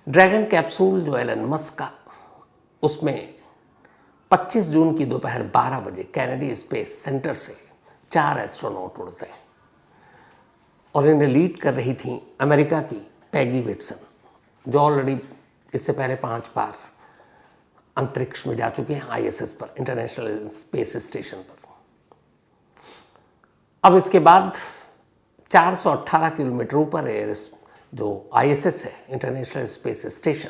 Dragon capsule जो Elon Musk का, उसमें 25 जून की दोपहर 12 बजे कैनेडी स्पेस सेंटर से 4 एस्ट्रोनॉट उड़ते हैं और इन्हें लीड कर रही थी अमेरिका की पैगी विटसन, जो ऑलरेडी इससे पहले 5 बार अंतरिक्ष में जा चुके हैं, आईएसएस पर, इंटरनेशनल स्पेस स्टेशन पर। अब इसके बाद 418 किलोमीटर ऊपर जो आईएसएस है, इंटरनेशनल स्पेस स्टेशन,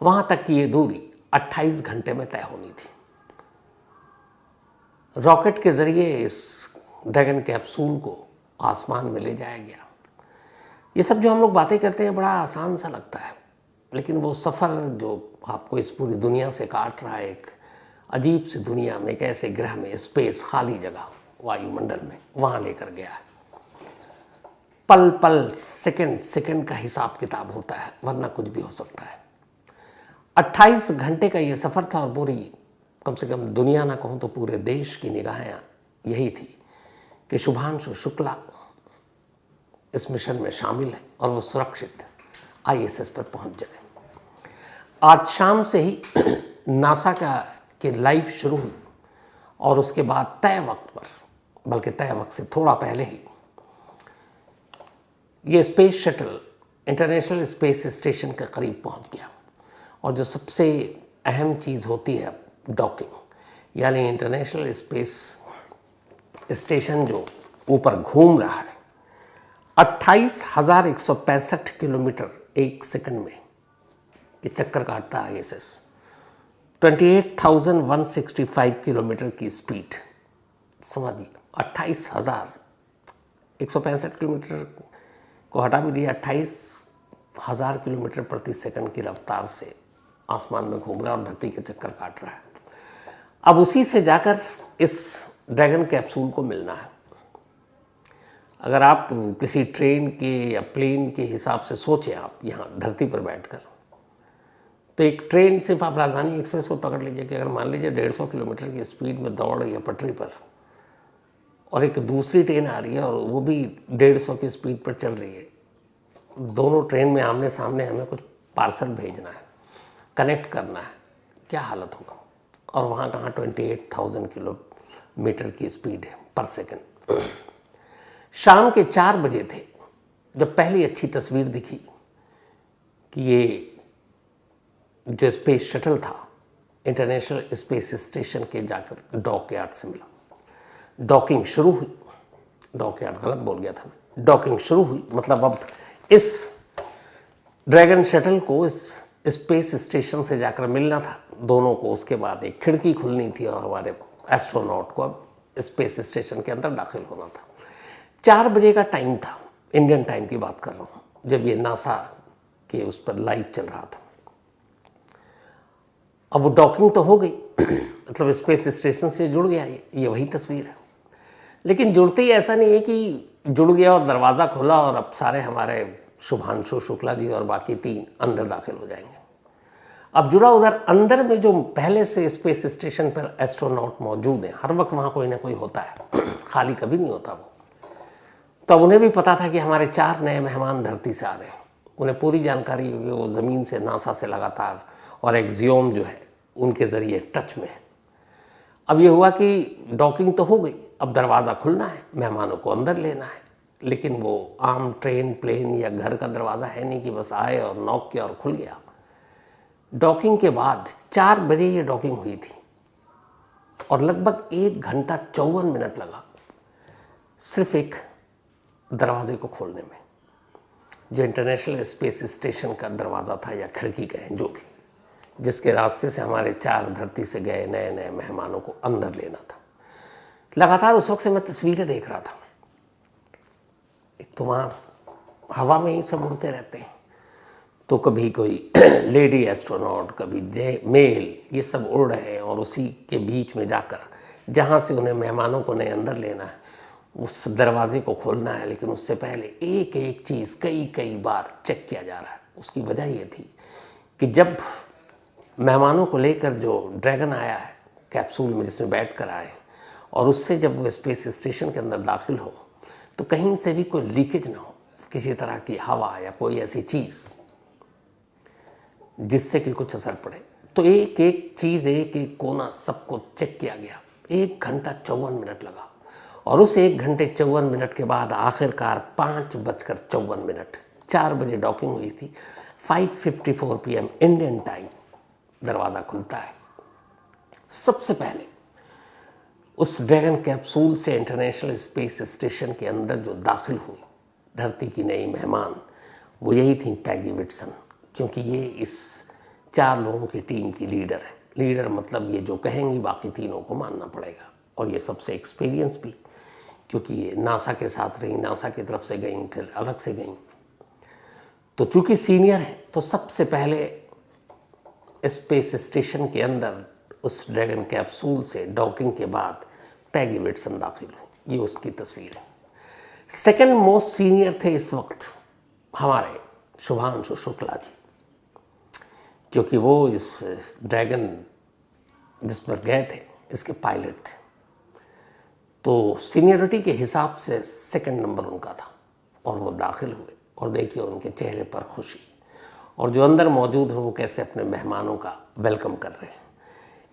वहां तक की ये दूरी 28 घंटे में तय होनी थी। रॉकेट के जरिए इस ड्रैगन कैप्सूल को आसमान में ले जाया गया। ये सब जो हम लोग बातें करते हैं बड़ा आसान सा लगता है, लेकिन वो सफ़र जो आपको इस पूरी दुनिया से काट रहा है, एक अजीब सी दुनिया में, एक ऐसे ग्रह में, स्पेस, खाली जगह, वायुमंडल में, वहाँ लेकर गया है। पल पल, सेकंड सेकंड का हिसाब किताब होता है, वरना कुछ भी हो सकता है। 28 घंटे का ये सफ़र था और पूरी, कम से कम दुनिया ना कहूँ तो पूरे देश की निगाहें यही थी कि शुभांशु शुक्ला इस मिशन में शामिल है और वो सुरक्षित आईएसएस पर पहुंच जाए। आज शाम से ही नासा के लाइव शुरू हुई और उसके बाद तय वक्त पर, बल्कि तय वक्त से थोड़ा पहले ही, ये space shuttle international space station के करीब पहुंच गया। और जो सबसे अहम चीज़ होती है डॉकिंग, यानी इंटरनेशनल स्पेस स्टेशन जो ऊपर घूम रहा है, 28,165 किलोमीटर एक सेकंड में ये चक्कर काटता है आईएसएस। 28,165 किलोमीटर की स्पीड, समझिए, 28,165 किलोमीटर को हटा भी दिया, 28,000 किलोमीटर प्रति सेकंड की रफ्तार से आसमान में घूम रहा है और धरती के चक्कर काट रहा है। अब उसी से जाकर इस ड्रैगन कैप्सूल को मिलना है। अगर आप किसी ट्रेन के या प्लेन के हिसाब से सोचें, आप यहाँ धरती पर बैठकर, तो एक ट्रेन सिर्फ आप राजधानी एक्सप्रेस को पकड़ लीजिए कि अगर मान लीजिए 150 किलोमीटर की स्पीड में दौड़ रही है पटरी पर, और एक दूसरी ट्रेन आ रही है और वो भी 150 की स्पीड पर चल रही है, दोनों ट्रेन में आमने सामने हमें कुछ पार्सल भेजना है, कनेक्ट करना है, क्या हालत होगा। और वहाँ कहाँ 28,000 किलोमीटर की स्पीड है पर सेकंड। शाम के 4 बजे थे जब पहली अच्छी तस्वीर दिखी कि ये जो स्पेस शटल था इंटरनेशनल स्पेस स्टेशन के जाकर डॉकयार्ड से मिला। डॉकिंग शुरू हुई, डॉकयार्ड गलत बोल गया था, डॉकिंग शुरू हुई, मतलब अब इस ड्रैगन शटल को इस स्पेस स्टेशन से जाकर मिलना था दोनों को। उसके बाद एक खिड़की खुलनी थी और हमारे एस्ट्रोनॉट को अब स्पेस स्टेशन के अंदर दाखिल होना था। 4 बजे का टाइम था, इंडियन टाइम की बात कर रहा हूँ, जब ये नासा के उस पर लाइव चल रहा था। अब वो डॉकिंग तो हो गई, मतलब स्पेस स्टेशन से जुड़ गया, ये वही तस्वीर है। लेकिन जुड़ते ही ऐसा नहीं है कि जुड़ गया और दरवाज़ा खुला और अब सारे हमारे शुभांशु शुक्ला जी और बाकी 3 अंदर दाखिल हो जाएंगे। अब जुड़ा उधर अंदर में जो पहले से स्पेस स्टेशन पर एस्ट्रोनॉट मौजूद हैं, हर वक्त वहाँ कोई ना कोई होता है, खाली कभी नहीं होता वो। तो अब उन्हें भी पता था कि हमारे 4 नए मेहमान धरती से आ रहे हैं, उन्हें पूरी जानकारी, वो ज़मीन से, नासा से लगातार और एक्सियोम जो है उनके ज़रिए टच में है। अब ये हुआ कि डॉकिंग तो हो गई, अब दरवाज़ा खुलना है, मेहमानों को अंदर लेना है। लेकिन वो आम ट्रेन, प्लेन या घर का दरवाज़ा है नहीं कि बस आए और नॉक किया और खुल गया। डॉकिंग के बाद 4 बजे ये डॉकिंग हुई थी और लगभग 1 घंटा 54 मिनट लगा सिर्फ एक दरवाजे को खोलने में, जो इंटरनेशनल स्पेस स्टेशन का दरवाज़ा था या खिड़की कहें, जो भी, जिसके रास्ते से हमारे 4 धरती से गए नए नए मेहमानों को अंदर लेना था। लगातार उस वक्त से मैं तस्वीरें देख रहा था। एक तो वहाँ हवा में ही सब उड़ते रहते हैं, तो कभी कोई लेडी एस्ट्रोनॉट, कभी मेल, ये सब उड़ रहे हैं और उसी के बीच में जाकर जहाँ से उन्हें मेहमानों को नए अंदर लेना है, उस दरवाजे को खोलना है। लेकिन उससे पहले एक एक चीज़ कई बार चेक किया जा रहा है। उसकी वजह ये थी कि जब मेहमानों को लेकर जो ड्रैगन आया है कैप्सूल में, जिसमें बैठ कर आए, और उससे जब वो स्पेस स्टेशन के अंदर दाखिल हो, तो कहीं से भी कोई लीकेज ना हो, किसी तरह की हवा या कोई ऐसी चीज़। जिससे कि कुछ असर पड़े। तो एक एक चीज़, एक एक कोना सबको चेक किया गया। 1 घंटा 54 मिनट लगा और उस 1 घंटे 54 मिनट के बाद आखिरकार 5:54, 4 बजे डॉकिंग हुई थी। 5:54 PM इंडियन टाइम दरवाज़ा खुलता है। सबसे पहले उस ड्रैगन कैप्सूल से इंटरनेशनल स्पेस स्टेशन के अंदर जो दाखिल हुई धरती की नई मेहमान, वो यही थी पैगी विटसन, क्योंकि ये इस 4 लोगों की टीम की लीडर है। लीडर मतलब ये जो कहेंगी बाकी तीनों को मानना पड़ेगा, और ये सबसे एक्सपीरियंस भी, क्योंकि ये नासा के साथ रही, नासा की तरफ से गई, फिर अलग से गई। तो चूंकि सीनियर है तो सबसे पहले स्पेस स्टेशन के अंदर उस ड्रैगन कैप्सूल से डॉकिंग के बाद पैगी विटसन दाखिल हुई। ये उसकी तस्वीर है। सेकंड मोस्ट सीनियर थे इस वक्त हमारे शुभांशु शुक्ला जी, क्योंकि वो इस ड्रैगन जिस पर गए थे इसके पायलट थे। तो सीनियरिटी के हिसाब से सेकंड नंबर उनका था और वो दाखिल हुए, और देखिए उनके चेहरे पर खुशी, और जो अंदर मौजूद हैं वो कैसे अपने मेहमानों का वेलकम कर रहे हैं।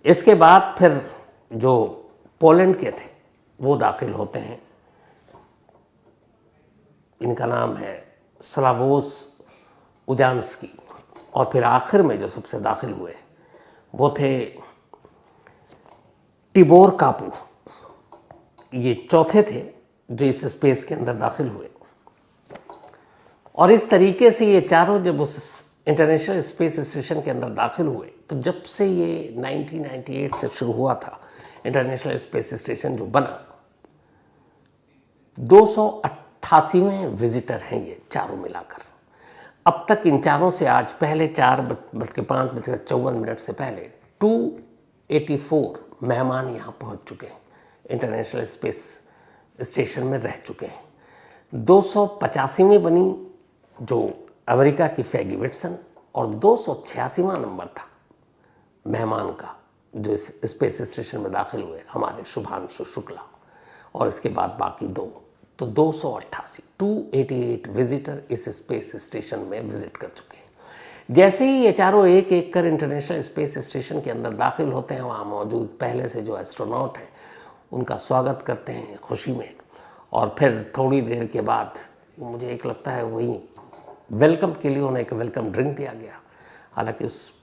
इसके बाद फिर जो पोलैंड के थे वो दाखिल होते हैं। इनका नाम है स्लावोस उजान्स्की। और फिर आखिर में जो सबसे दाखिल हुए वो थे टिबोर कापू। ये चौथे थे जो इस स्पेस के अंदर दाखिल हुए। और इस तरीके से ये चारों जब उस इंटरनेशनल स्पेस स्टेशन के अंदर दाखिल हुए, तो जब से ये 1998 से शुरू हुआ था इंटरनेशनल स्पेस स्टेशन जो बना, 288वें विजिटर हैं ये चारों मिलाकर। अब तक इन चारों से आज पहले 4:05 से पहले 284 मेहमान यहाँ पहुँच चुके हैं, इंटरनेशनल स्पेस स्टेशन में रह चुके हैं। 285वीं बनी जो अमेरिका की पैगी विटसन, और 286वां नंबर था मेहमान का जो इस स्पेस स्टेशन में दाखिल हुए हमारे शुभांशु शुक्ला, और इसके बाद बाकी 2, तो 288 विजिटर इस स्पेस स्टेशन में विजिट कर चुके हैं। जैसे ही ये चारों एक एक कर इंटरनेशनल स्पेस स्टेशन के अंदर दाखिल होते हैं, वहाँ मौजूद पहले से जो एस्ट्रोनॉट हैं उनका स्वागत करते हैं खुशी में, और फिर थोड़ी देर के बाद मुझे एक लगता है वही वेलकम के लिए उन्हें एक वेलकम ड्रिंक दिया गया। हालांकि उस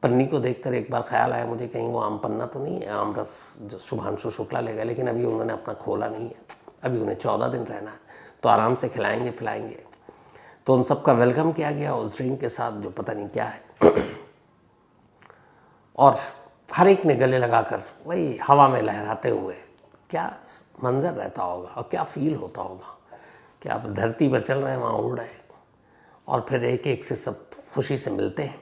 पन्नी को देखकर एक बार ख्याल आया मुझे, कहीं वो आम पन्ना तो नहीं है, आम रस जो शुभांशु शुक्ला ले गए, लेकिन अभी उन्होंने अपना खोला नहीं है, अभी उन्हें 14 दिन रहना है, तो आराम से खिलाएंगे पिलाएंगे। तो उन सबका वेलकम किया गया उस ड्रिंक के साथ जो पता नहीं क्या है, और हर एक ने गले लगाकर वही हवा में लहराते हुए, क्या मंजर रहता होगा और क्या फील होता होगा कि आप धरती पर चल रहे हैं, वहाँ उड़ रहे हैं, और फिर एक एक से सब खुशी से मिलते हैं।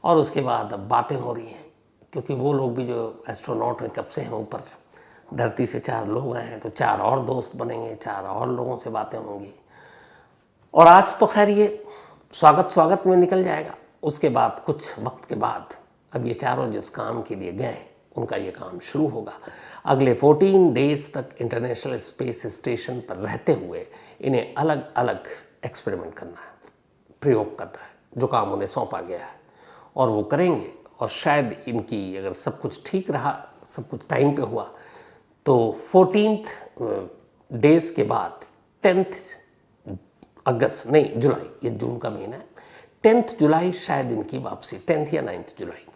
और उसके बाद अब बातें हो रही हैं, क्योंकि वो लोग भी जो एस्ट्रोनॉट हैं कब से हैं ऊपर, धरती से 4 लोग आए हैं, तो 4 और दोस्त बनेंगे, 4 और लोगों से बातें होंगी। और आज तो खैर ये स्वागत में निकल जाएगा। उसके बाद कुछ वक्त के बाद अब ये चारों जिस काम के लिए गए हैं उनका ये काम शुरू होगा। अगले 14 डेज तक इंटरनेशनल स्पेस स्टेशन पर रहते हुए इन्हें अलग अलग एक्सपेरिमेंट करना है, प्रयोग करना है, जो काम उन्हें सौंपा गया है, और वो करेंगे। और शायद इनकी अगर सब कुछ ठीक रहा, सब कुछ टाइम पे हुआ, तो 14 डेज के बाद 10 अगस्त नहीं जुलाई, ये जून का महीना है, 10 जुलाई शायद इनकी वापसी, 10 या 9 जुलाई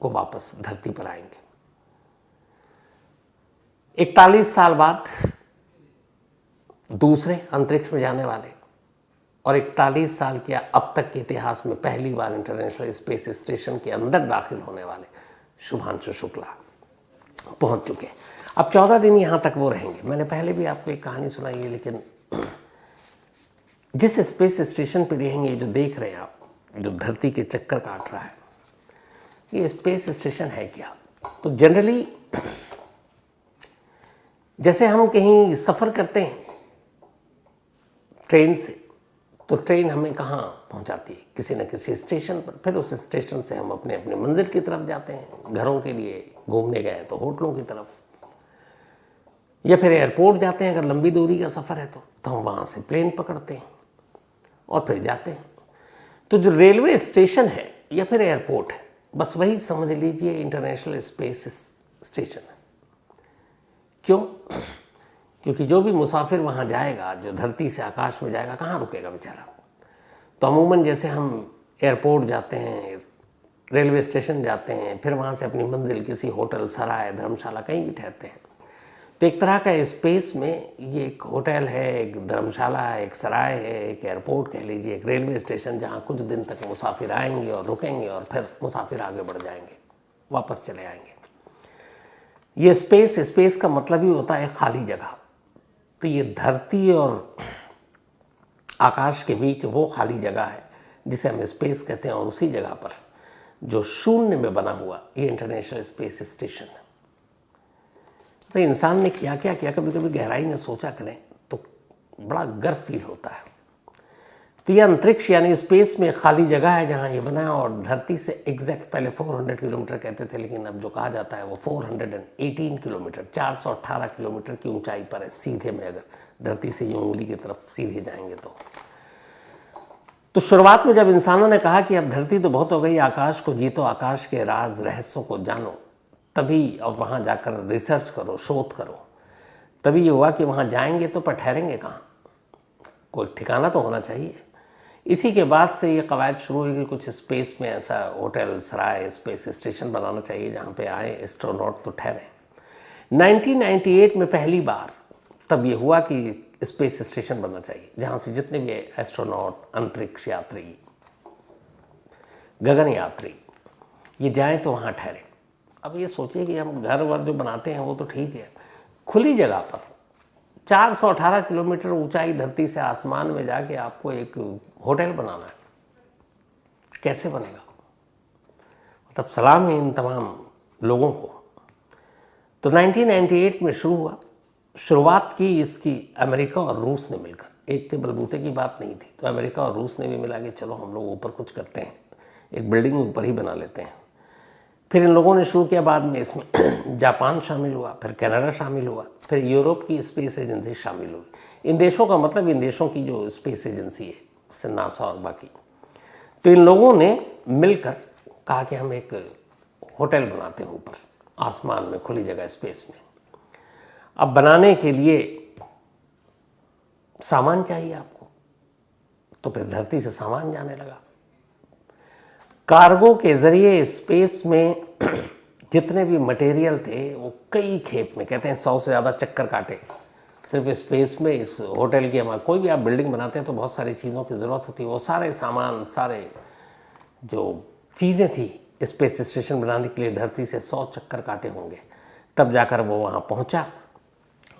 को वापस धरती पर आएंगे। 41 साल बाद दूसरे अंतरिक्ष में जाने वाले, और 41 साल के अब तक के इतिहास में पहली बार इंटरनेशनल स्पेस स्टेशन के अंदर दाखिल होने वाले शुभांशु शुक्ला पहुंच चुके हैं। अब 14 दिन यहाँ तक वो रहेंगे। मैंने पहले भी आपको एक कहानी सुनाई है, लेकिन जिस स्पेस स्टेशन पर रहेंगे, जो देख रहे हैं आप, जो धरती के चक्कर काट रहा है, ये स्पेस स्टेशन है क्या? तो जनरली जैसे हम कहीं सफ़र करते हैं ट्रेन से, तो ट्रेन हमें कहाँ पहुँचाती है? किसी न किसी स्टेशन पर। फिर उस स्टेशन से हम अपने अपने मंजिल की तरफ जाते हैं, घरों के लिए घूमने गए तो होटलों की तरफ, या फिर एयरपोर्ट जाते हैं अगर लंबी दूरी का सफ़र है तो हम वहाँ से प्लेन पकड़ते हैं और फिर जाते हैं। तो जो रेलवे स्टेशन है या फिर एयरपोर्ट है, बस वही समझ लीजिए इंटरनेशनल स्पेस स्टेशन है। क्यों? क्योंकि जो भी मुसाफिर वहाँ जाएगा, जो धरती से आकाश में जाएगा, कहाँ रुकेगा बेचारा? तो अमूमन जैसे हम एयरपोर्ट जाते हैं, रेलवे स्टेशन जाते हैं, फिर वहाँ से अपनी मंजिल किसी होटल, सराय, धर्मशाला कहीं भी ठहरते हैं, तो एक तरह का स्पेस में ये एक होटल है, एक धर्मशाला है, एक सराय है, एक एयरपोर्ट कह लीजिए, एक रेलवे स्टेशन, जहाँ कुछ दिन तक मुसाफिर आएंगे और रुकेंगे और फिर मुसाफिर आगे बढ़ जाएंगे, वापस चले आएंगे। ये स्पेस का मतलब ही होता है खाली जगह। तो ये धरती और आकाश के बीच वो खाली जगह है जिसे हम स्पेस कहते हैं, और उसी जगह पर जो शून्य में बना हुआ ये इंटरनेशनल स्पेस स्टेशन है। तो इंसान ने क्या क्या किया, कभी कभी गहराई में सोचा करें तो बड़ा गर्व फील होता है। तो यह अंतरिक्ष यानी स्पेस में खाली जगह है जहाँ ये बना है, और धरती से एग्जैक्ट पहले 400 किलोमीटर कहते थे, लेकिन अब जो कहा जाता है वो 418 किलोमीटर, 418 किलोमीटर की ऊंचाई पर है, सीधे में अगर धरती से यूं उंगली की तरफ सीधे जाएंगे तो शुरुआत में जब इंसानों ने कहा कि अब धरती तो बहुत हो गई, आकाश को जीतो, आकाश के राज रहस्यों को जानो, तभी अब वहाँ जाकर रिसर्च करो, शोध करो, तभी ये हुआ कि वहाँ जाएंगे तो पर ठहरेंगे कहाँ, कोई ठिकाना तो होना चाहिए। इसी के बाद से ये कवायद शुरू हुई कि कुछ स्पेस में ऐसा होटल, सराय, स्पेस स्टेशन बनाना चाहिए जहाँ पे आए एस्ट्रोनॉट तो ठहरें। 1998 में पहली बार तब ये हुआ कि स्पेस स्टेशन बनना चाहिए जहाँ से जितने भी एस्ट्रोनॉट, अंतरिक्ष यात्री, गगन यात्री ये जाएं तो वहाँ ठहरें। अब ये सोचिए कि हम घर वर जो बनाते हैं वो तो ठीक है, खुली जगह पर 418 किलोमीटर ऊंचाई धरती से आसमान में जाके आपको एक होटल बनाना है, कैसे बनेगा? मतलब सलाम है इन तमाम लोगों को। तो 1998 में शुरू हुआ। शुरुआत की इसकी अमेरिका और रूस ने मिलकर, एक के बलबूते की बात नहीं थी, तो अमेरिका और रूस ने भी मिला कि चलो हम लोग ऊपर कुछ करते हैं, एक बिल्डिंग ऊपर ही बना लेते हैं। फिर इन लोगों ने शुरू किया, बाद में इसमें जापान शामिल हुआ, फिर कनाडा शामिल हुआ, फिर यूरोप की स्पेस एजेंसी शामिल हुई। इन देशों का मतलब इन देशों की जो स्पेस एजेंसी है, जैसे नासा और बाकी, तो इन लोगों ने मिलकर कहा कि हम एक होटल बनाते हैं ऊपर आसमान में, खुली जगह स्पेस में। अब बनाने के लिए सामान चाहिए आपको, तो फिर धरती से सामान जाने लगा। कार्गो के जरिए स्पेस में जितने भी मटेरियल थे वो कई खेप में, कहते हैं 100 से ज़्यादा चक्कर काटे सिर्फ स्पेस में। इस होटल की, हमारे कोई भी आप बिल्डिंग बनाते हैं तो बहुत सारी चीज़ों की ज़रूरत होती है, वो सारे सामान, सारे जो चीज़ें थी स्पेस स्टेशन बनाने के लिए धरती से 100 चक्कर काटे होंगे, तब जाकर वो वहाँ पहुँचा,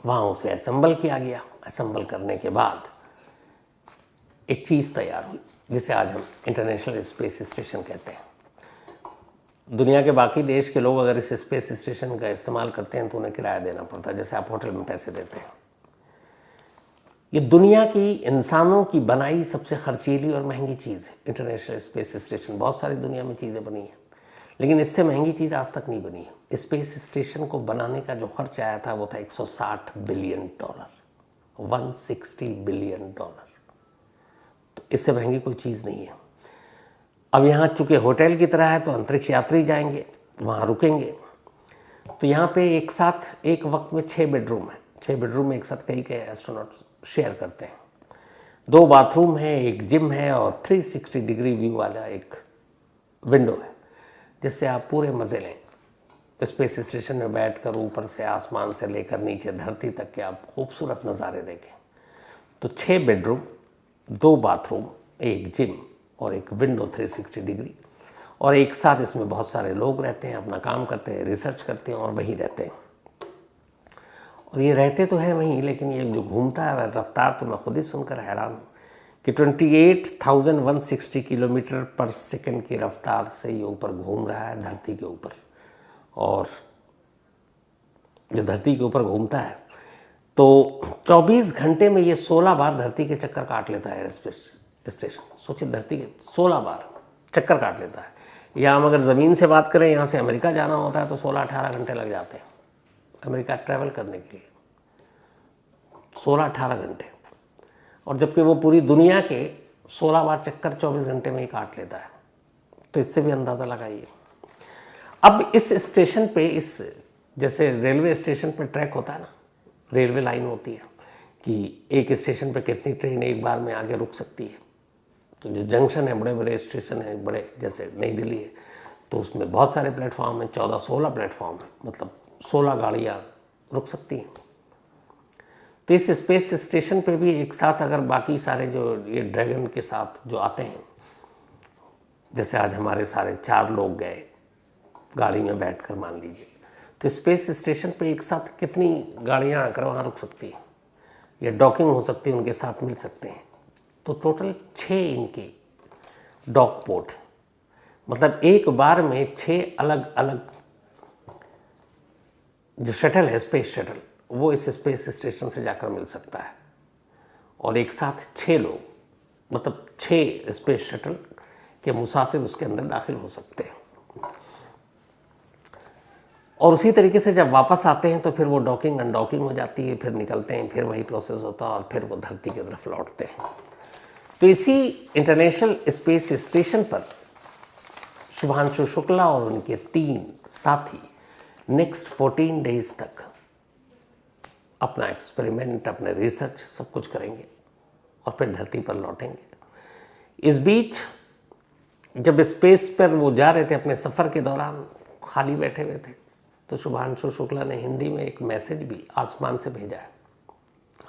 वहाँ उसे असेंबल किया गया। असेंबल करने के बाद एक चीज़ तैयार हुई जिसे आज हम इंटरनेशनल स्पेस स्टेशन कहते हैं। दुनिया के बाकी देश के लोग अगर इस स्पेस स्टेशन का इस्तेमाल करते हैं तो उन्हें किराया देना पड़ता है, जैसे आप होटल में पैसे देते हैं। ये दुनिया की इंसानों की बनाई सबसे खर्चीली और महंगी चीज़ है इंटरनेशनल स्पेस स्टेशन। बहुत सारी दुनिया में चीज़ें बनी हैं, लेकिन इससे महंगी चीज़ आज तक नहीं बनी है। स्पेस स्टेशन को बनाने का जो खर्च आया था वो था $160 बिलियन, 160 बिलियन डॉलर। तो इससे महंगी कोई चीज़ नहीं है। अब यहाँ चूँकि होटल की तरह है तो अंतरिक्ष यात्री जाएंगे, वहाँ रुकेंगे, तो यहाँ पे एक साथ एक वक्त में 6 बेडरूम है। 6 बेडरूम में एक साथ कई एस्ट्रोनॉट्स शेयर करते हैं। 2 बाथरूम है, एक जिम है और 360 डिग्री व्यू वाला एक विंडो है, जिससे आप पूरे मज़े लें। स्पेस स्टेशन में बैठकर ऊपर से, आसमान से लेकर नीचे धरती तक के आप खूबसूरत नज़ारे देखें। तो 6 बेडरूम, 2 बाथरूम, एक जिम और एक विंडो 360 डिग्री, और एक साथ इसमें बहुत सारे लोग रहते हैं, अपना काम करते हैं, रिसर्च करते हैं और वहीं रहते हैं। और ये रहते तो हैं वहीं, लेकिन ये जो घूमता है रफ्तार तो मैं खुद ही सुनकर हैरान हूँ कि 28,160 किलोमीटर पर सेकंड की रफ्तार से ये ऊपर घूम रहा है धरती के ऊपर। और जो धरती के ऊपर घूमता है तो 24 घंटे में ये 16 बार धरती के चक्कर काट लेता है स्पेस स्टेशन। सोचिए, धरती के 16 बार चक्कर काट लेता है। या हम अगर ज़मीन से बात करें, यहाँ से अमेरिका जाना होता है तो 16-18 घंटे लग जाते हैं अमेरिका ट्रैवल करने के लिए, 16-18 घंटे। और जबकि वो पूरी दुनिया के 16 बार चक्कर 24 घंटे में ही काट लेता है। तो इससे भी अंदाज़ा लगाइए। अब इस स्टेशन पे, इस जैसे रेलवे स्टेशन पे ट्रैक होता है ना, रेलवे लाइन होती है कि एक स्टेशन पे कितनी ट्रेन एक बार में आगे रुक सकती है। तो जो जंक्शन है, बड़े बड़े स्टेशन हैं, बड़े जैसे नई दिल्ली है, तो उसमें बहुत सारे प्लेटफॉर्म हैं, 14-16 प्लेटफॉर्म है, मतलब 16 गाड़ियाँ रुक सकती हैं। तो इस स्पेस स्टेशन पे भी एक साथ अगर बाकी सारे जो ये ड्रैगन के साथ जो आते हैं, जैसे आज हमारे सारे 4 लोग गए गाड़ी में बैठकर मान लीजिए, तो स्पेस स्टेशन पे एक साथ कितनी गाड़ियाँ आकर वहाँ रुक सकती हैं या डॉकिंग हो सकती है, उनके साथ मिल सकते हैं। तो टोटल 6 इनके डॉक पोर्ट, मतलब एक बार में 6 अलग अलग जो शटल है, स्पेस शटल, वो इस स्पेस स्टेशन से जाकर मिल सकता है। और एक साथ 6 लोग, मतलब 6 स्पेस शटल के मुसाफिर उसके अंदर दाखिल हो सकते हैं। और उसी तरीके से जब वापस आते हैं तो फिर वो डॉकिंग अनडॉकिंग हो जाती है, फिर निकलते हैं, फिर वही प्रोसेस होता है और फिर वो धरती की तरफ लौटते हैं। तो इसी इंटरनेशनल स्पेस स्टेशन पर शुभांशु शुक्ला और उनके 3 साथी नेक्स्ट 14 डेज तक अपना एक्सपेरिमेंट, अपने रिसर्च सब कुछ करेंगे और फिर धरती पर लौटेंगे। इस बीच जब स्पेस पर वो जा रहे थे अपने सफ़र के दौरान, खाली बैठे हुए थे, तो शुभांशु शुक्ला ने हिंदी में एक मैसेज भी आसमान से भेजा है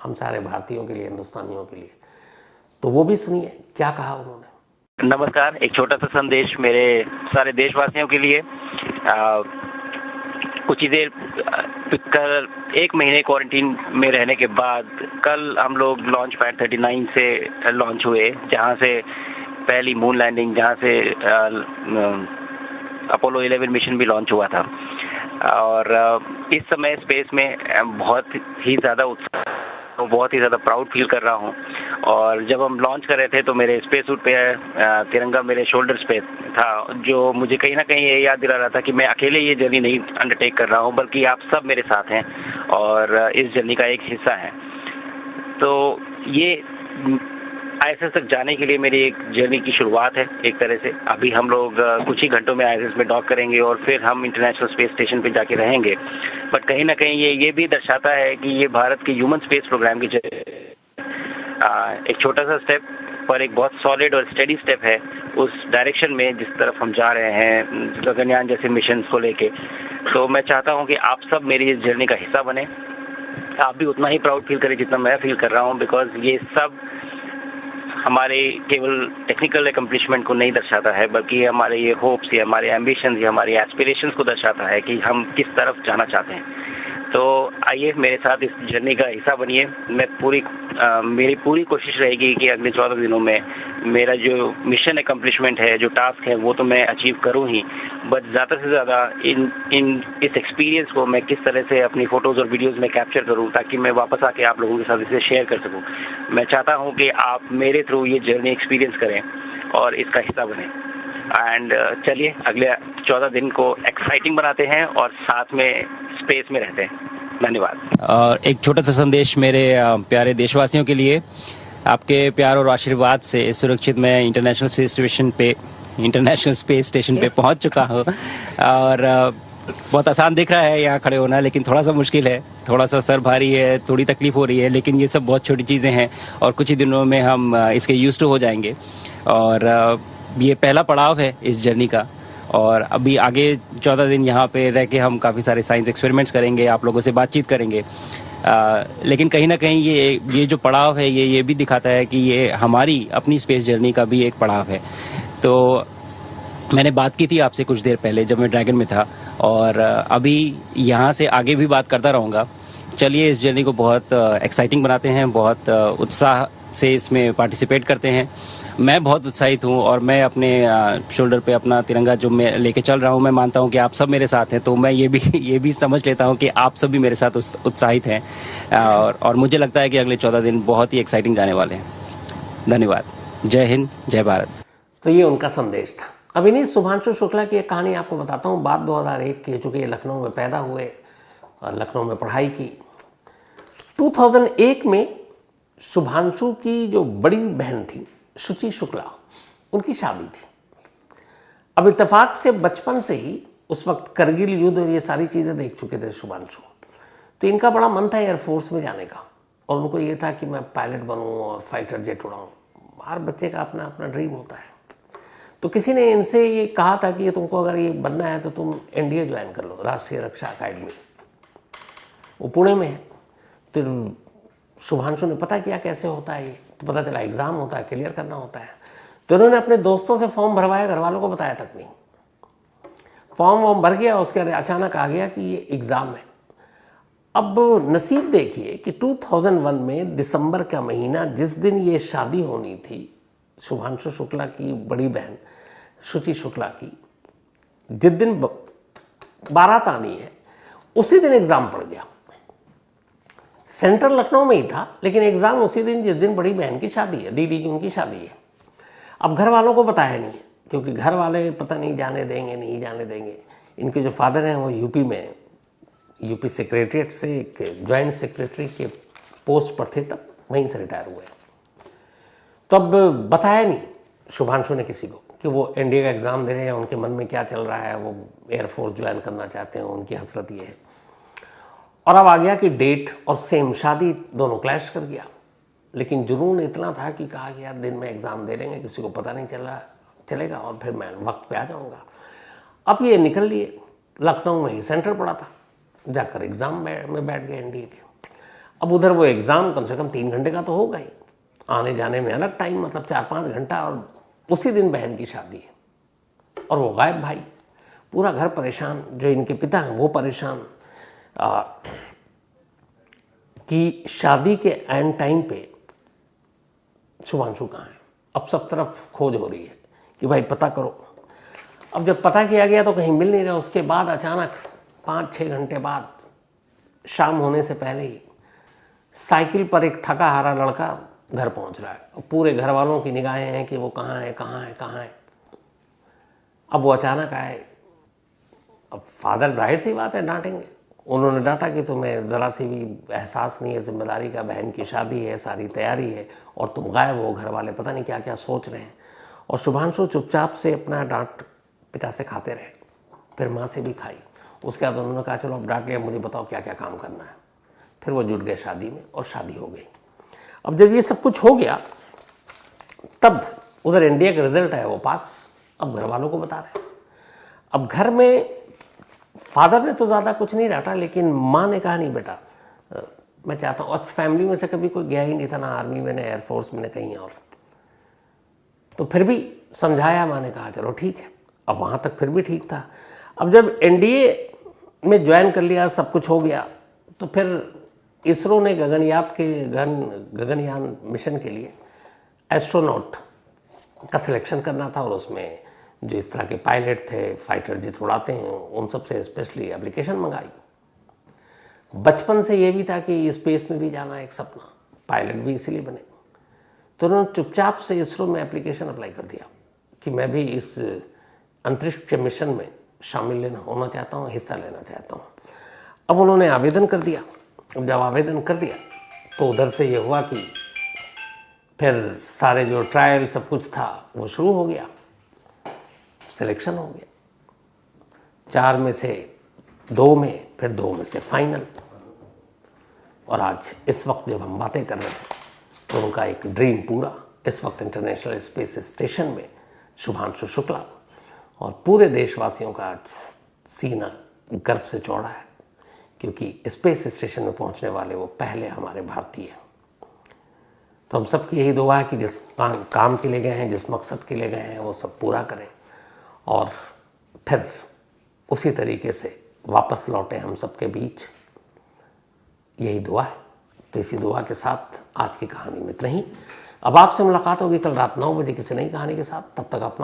हम सारे भारतीयों के लिए, हिंदुस्तानियों के लिए। तो वो भी सुनिए क्या कहा उन्होंने। नमस्कार, एक छोटा सा संदेश मेरे सारे देशवासियों के लिए। कुछ ही देर कल 1 महीने क्वारंटीन में रहने के बाद कल हम लोग लॉन्च पैड 39 से लॉन्च हुए, जहां से पहली मून लैंडिंग, जहां से अपोलो 11 मिशन भी लॉन्च हुआ था। और इस समय स्पेस में बहुत ही ज़्यादा उत्साह, बहुत ही ज़्यादा प्राउड फील कर रहा हूँ। और जब हम लॉन्च कर रहे थे तो मेरे स्पेस सूट पे तिरंगा मेरे शोल्डर्स पे था, जो मुझे कहीं ना कहीं ये याद दिला रहा था कि मैं अकेले ये जर्नी नहीं अंडरटेक कर रहा हूँ, बल्कि आप सब मेरे साथ हैं और इस जर्नी का एक हिस्सा हैं। तो ये आईएसएस तक जाने के लिए मेरी एक जर्नी की शुरुआत है एक तरह से। अभी हम लोग कुछ ही घंटों में आईएसएस में डॉक करेंगे और फिर हम इंटरनेशनल स्पेस स्टेशन पे जाके रहेंगे। बट कहीं ना कहीं ये भी दर्शाता है कि ये भारत के ह्यूमन स्पेस प्रोग्राम की एक छोटा सा स्टेप पर एक बहुत सॉलिड और स्टेडी स्टेप है उस डायरेक्शन में जिस तरफ हम जा रहे हैं, गगनयान जैसे मिशन को लेके। तो मैं चाहता हूँ कि आप सब मेरी इस जर्नी का हिस्सा बने, आप भी उतना ही प्राउड फील करें जितना मैं फील कर रहा हूँ, बिकॉज ये सब हमारे केवल टेक्निकल एकम्प्लिशमेंट को नहीं दर्शाता है, बल्कि हमारे ये होप्स, ये हमारे एम्बिशंस, ये हमारे एस्पिरेशंस को दर्शाता है कि हम किस तरफ जाना चाहते हैं। तो आइए मेरे साथ इस जर्नी का हिस्सा बनिए। मेरी पूरी कोशिश रहेगी कि अगले 14 दिनों में मेरा जो मिशन एकम्प्लिशमेंट है, जो टास्क है, वो तो मैं अचीव करूँ ही, बट ज़्यादा से ज़्यादा इस एक्सपीरियंस को मैं किस तरह से अपनी फ़ोटोज़ और वीडियोज़ में कैप्चर करूँ, ताकि मैं वापस आके आप लोगों के साथ इसे शेयर कर सकूँ। मैं चाहता हूँ कि आप मेरे थ्रू ये जर्नी एक्सपीरियंस करें और इसका हिस्सा बने। एंड चलिए अगले 14 दिन को एक्साइटिंग बनाते हैं और साथ में स्पेस में रहते हैं। धन्यवाद। और एक छोटा सा संदेश मेरे प्यारे देशवासियों के लिए। आपके प्यार और आशीर्वाद से सुरक्षित मैं इंटरनेशनल स्पेस स्टेशन पे पहुंच चुका हूं। और बहुत आसान दिख रहा है यहाँ खड़े होना, लेकिन थोड़ा सा मुश्किल है, थोड़ा सा सर भारी है, थोड़ी तकलीफ हो रही है, लेकिन ये सब बहुत छोटी चीज़ें हैं और कुछ ही दिनों में हम इसके यूज्ड टू हो जाएंगे। और ये पहला पड़ाव है इस जर्नी का। और अभी आगे 14 दिन यहाँ पे रह के हम काफ़ी सारे साइंस एक्सपेरिमेंट्स करेंगे, आप लोगों से बातचीत करेंगे। लेकिन कहीं ना कहीं ये जो पड़ाव है ये भी दिखाता है कि ये हमारी अपनी स्पेस जर्नी का भी एक पड़ाव है। तो मैंने बात की थी आपसे कुछ देर पहले जब मैं ड्रैगन में था, और अभी यहाँ से आगे भी बात करता रहूँगा। चलिए इस जर्नी को बहुत एक्साइटिंग बनाते हैं, बहुत उत्साह से इसमें पार्टिसिपेट करते हैं। मैं बहुत उत्साहित हूँ और मैं अपने शोल्डर पे अपना तिरंगा जो मैं लेके चल रहा हूँ, मैं मानता हूँ कि आप सब मेरे साथ हैं। तो मैं ये भी समझ लेता हूँ कि आप सब भी मेरे साथ उत्साहित हैं। और मुझे लगता है कि अगले 14 दिन बहुत ही एक्साइटिंग जाने वाले हैं। धन्यवाद। जय हिंद, जय भारत। तो ये उनका संदेश था। अब इन्हीं शुभांशु शुक्ला की एक कहानी आपको बताता हूँ। बात 2001 की, चूँकि ये लखनऊ में पैदा हुए और लखनऊ में पढ़ाई की। 2001 में शुभांशु की जो बड़ी बहन थी शुचि शुक्ला, उनकी शादी थी। अब इत्तेफाक से बचपन से ही उस वक्त करगिल युद्ध और ये सारी चीज़ें देख चुके थे शुभांशु, तो इनका बड़ा मन था एयरफोर्स में जाने का, और उनको ये था कि मैं पायलट बनूं और फाइटर जेट उड़ाऊं। हर बच्चे का अपना अपना ड्रीम होता है। तो किसी ने इनसे ये कहा था कि तुमको अगर ये बनना है तो तुम एनडीए ज्वाइन कर लो, राष्ट्रीय रक्षा अकादमी, वो पुणे में है। तो शुभांशु ने पता किया कैसे होता है ये, तो पता चला एग्ज़ाम होता है, क्लियर करना होता है। तो उन्होंने अपने दोस्तों से फॉर्म भरवाया, घर वालों को बताया तक नहीं। फॉर्म वॉर्म भर गया, उसके बाद अचानक आ गया कि ये एग्ज़ाम है। अब नसीब देखिए कि 2001 में दिसंबर का महीना, जिस दिन ये शादी होनी थी शुभांशु शुक्ला की बड़ी बहन शुचि शुक्ला की, जिस दिन बारात आनी है उसी दिन एग्ज़ाम पड़ गया। सेंटर लखनऊ में ही था, लेकिन एग्ज़ाम उसी दिन जिस दिन बड़ी बहन की शादी है, दीदी की उनकी शादी है। अब घर वालों को बताया नहीं है, क्योंकि घर वाले पता नहीं जाने देंगे नहीं जाने देंगे। इनके जो फादर हैं वो यूपी में, यूपी सेक्रेटरीट से एक जॉइंट सेक्रेटरी के पोस्ट पर थे, तब वहीं से रिटायर हुए। तब बताया नहीं शुभांशु ने किसी को कि वो एनडीए का एग्ज़ाम दे रहे हैं, उनके मन में क्या चल रहा है, वो एयरफोर्स ज्वाइन करना चाहते हैं, उनकी हसरत ये है। और अब आ गया कि डेट और सेम शादी दोनों क्लैश कर गया। लेकिन जुनून इतना था कि कहा कि यार दिन में एग्ज़ाम दे लेंगे, किसी को पता नहीं चलेगा और फिर मैं वक्त पे आ जाऊँगा। अब ये निकल लिए, लखनऊ में ही सेंटर पड़ा था, जाकर एग्ज़ाम में बैठ गए एनडीए के। अब उधर वो एग्ज़ाम कम से कम 3 घंटे का तो होगा ही, आने जाने में अलग टाइम, मतलब 4-5 घंटा, और उसी दिन बहन की शादी है। और वो गायब भाई, पूरा घर परेशान, जो इनके पिता हैं वो परेशान कि शादी के एंड टाइम पे शुभांशु कहाँ है। अब सब तरफ खोज हो रही है कि भाई पता करो। अब जब पता किया गया तो कहीं मिल नहीं रहा। उसके बाद अचानक 5-6 घंटे बाद, शाम होने से पहले ही, साइकिल पर एक थका हारा लड़का घर पहुंच रहा है। पूरे घर वालों की निगाहें हैं कि वो कहाँ है कहाँ है कहाँ है। अब वो अचानक आए। अब फादर जाहिर सी बात है डांटेंगे। उन्होंने डांटा कि तुम्हें ज़रा सी भी एहसास नहीं है जिम्मेदारी का, बहन की शादी है, सारी तैयारी है और तुम गायब हो, घर वाले पता नहीं क्या क्या सोच रहे हैं। और शुभांशु चुपचाप से अपना डांट पिता से खाते रहे, फिर माँ से भी खाई। उसके बाद उन्होंने कहा चलो अब डांट लिया, मुझे बताओ क्या क्या काम करना है। फिर वो जुट गए शादी में और शादी हो गई। अब जब ये सब कुछ हो गया तब उधर एनडीए का रिजल्ट है वो पास। अब घर वालों को बता रहे हैं। अब घर में फादर ने तो ज़्यादा कुछ नहीं डांटा, लेकिन माँ ने कहा नहीं बेटा मैं चाहता हूँ। और फैमिली में से कभी कोई गया ही नहीं था, ना आर्मी में, ना एयरफोर्स में, ना कहीं और। तो फिर भी समझाया, माँ ने कहा चलो ठीक है। अब वहाँ तक फिर भी ठीक था। अब जब एनडीए में ज्वाइन कर लिया, सब कुछ हो गया, तो फिर इसरो ने गगनयान मिशन के लिए एस्ट्रोनॉट का सिलेक्शन करना था। और उसमें जो इस तरह के पायलट थे, फाइटर जेट उड़ाते हैं, उन सब से स्पेशली एप्लीकेशन मंगाई। बचपन से ये भी था कि स्पेस में भी जाना एक सपना, पायलट भी इसीलिए बने। तो उन्होंने चुपचाप से इसरो में एप्लीकेशन अप्लाई कर दिया कि मैं भी इस अंतरिक्ष के मिशन में शामिल होना चाहता हूँ, हिस्सा लेना चाहता हूँ। अब उन्होंने आवेदन कर दिया। अब जब आवेदन कर दिया तो उधर से ये हुआ कि फिर सारे जो ट्रायल सब कुछ था वो शुरू हो गया, सिलेक्शन हो गया। 4 में से 2 में, फिर 2 में से फाइनल। और आज इस वक्त जब हम बातें कर रहे हैं तो उनका एक ड्रीम पूरा। इस वक्त इंटरनेशनल स्पेस स्टेशन में शुभांशु शुक्ला, और पूरे देशवासियों का आज सीना गर्व से चौड़ा है, क्योंकि स्पेस स्टेशन में पहुंचने वाले वो पहले हमारे भारतीय हैं। तो हम सबकी यही दुआ है कि जिस काम के लिए गए हैं, जिस मकसद के लिए गए हैं, वो सब पूरा करें और फिर उसी तरीके से वापस लौटें हम सबके बीच। यही दुआ है। तो इसी दुआ के साथ आज की कहानी में इतना ही। अब आपसे मुलाकात होगी कल रात 9 बजे किसी नई कहानी के साथ। तब तक अपना